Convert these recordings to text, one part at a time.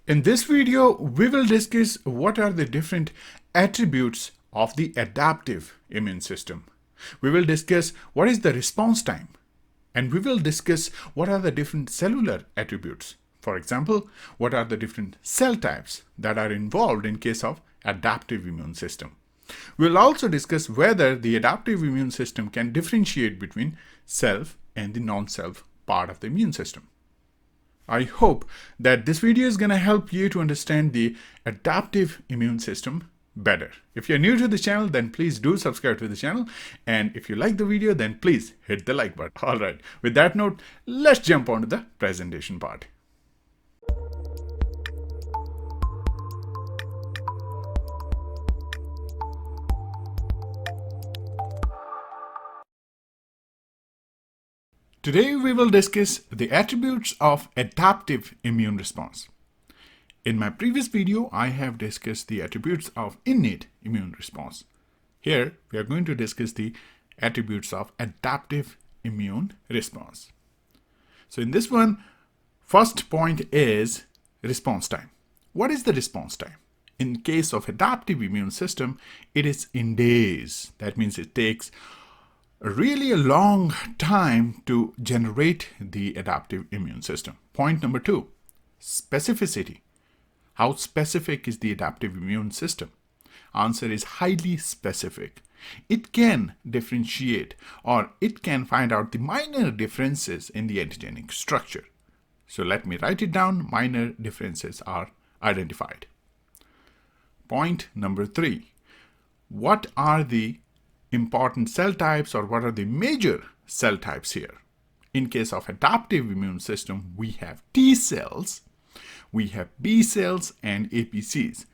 In this video, we will discuss what are the different attributes of the adaptive immune system. We will discuss what is the response time, and we will discuss what are the different cellular attributes. For example, what are the different cell types that are involved in case of adaptive immune system. We'll also discuss whether the adaptive immune system can differentiate between self and the non-self part of the immune system. I hope that this video is going to help you to understand the adaptive immune system better. If you're new to the channel, then please do subscribe to the channel. And if you like the video, then please hit the like button. All right, with that note, let's jump on to the presentation part. Today we will discuss the attributes of adaptive immune response. In my previous video, I have discussed the attributes of innate immune response. Here, we are going to discuss the attributes of adaptive immune response. So in this one, first point is response time. What is the response time? In case of adaptive immune system, it is in days. That means it takes really a long time to generate the adaptive immune system. Point number 2, specificity. How specific is the adaptive immune system? Answer is highly specific. It can differentiate, or it can find out the minor differences in the antigenic structure. So let me write it down. Minor differences are identified. Point number 3, what are the important cell types, or what are the major cell types here? In case of adaptive immune system, we have T cells, we have B cells, and APCs.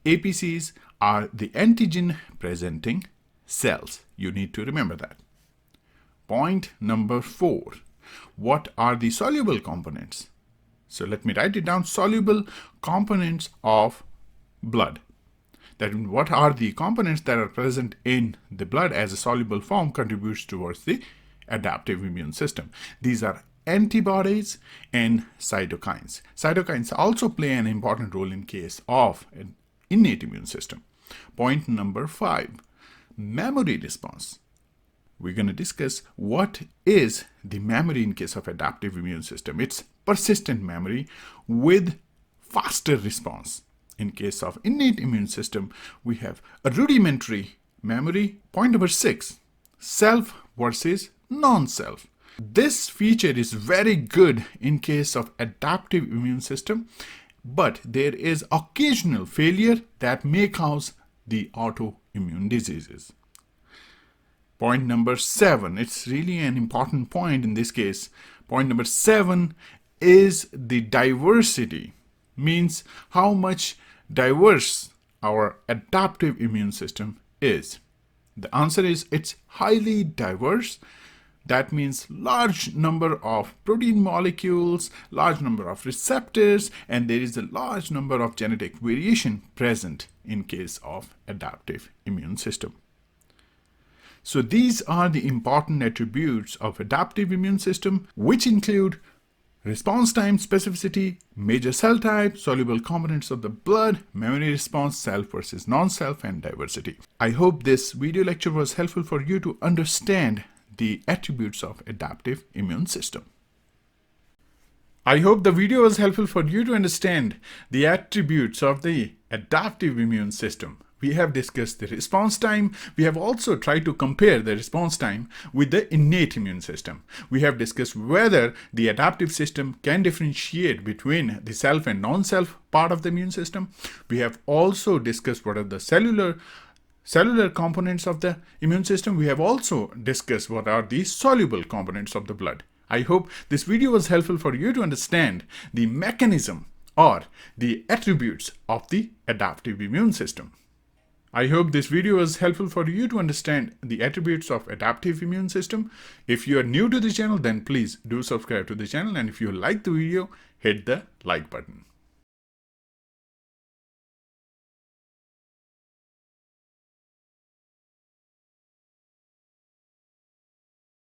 APCs are the antigen presenting cells. You need to remember that. Point number 4, what are the soluble components? So let me write it down. Soluble components of blood. That what are the components that are present in the blood as a soluble form contributes towards the adaptive immune system. These are antibodies and cytokines. Cytokines also play an important role in case of an innate immune system. Point number 5, memory response. We're going to discuss what is the memory in case of adaptive immune system. It's persistent memory with faster response. In case of innate immune system, we have a rudimentary memory. Point number 6, self versus non-self. This feature is very good in case of adaptive immune system, but there is occasional failure that may cause the autoimmune diseases. Point number 7, it's really an important point in this case. Point number 7 is the diversity, means how much diverse our adaptive immune system is. The answer is it's highly diverse. That means large number of protein molecules, large number of receptors, and there is a large number of genetic variation present in case of adaptive immune system. So these are the important attributes of adaptive immune system, which include response time, specificity, major cell type, soluble components of the blood, memory response, self versus non-self, and diversity. I hope this video lecture was helpful for you to understand the attributes of adaptive immune system. I hope the video was helpful for you to understand the attributes of the adaptive immune system. We have discussed the response time. We have also tried to compare the response time with the innate immune system. We have discussed whether the adaptive system can differentiate between the self and non-self part of the immune system. We have also discussed what are the cellular components of the immune system. We have also discussed what are the soluble components of the blood. I hope this video was helpful for you to understand the mechanism or the attributes of the adaptive immune system. I hope this video was helpful for you to understand the attributes of adaptive immune system. If you are new to the channel, then please do subscribe to the channel, and if you like the video, hit the like button.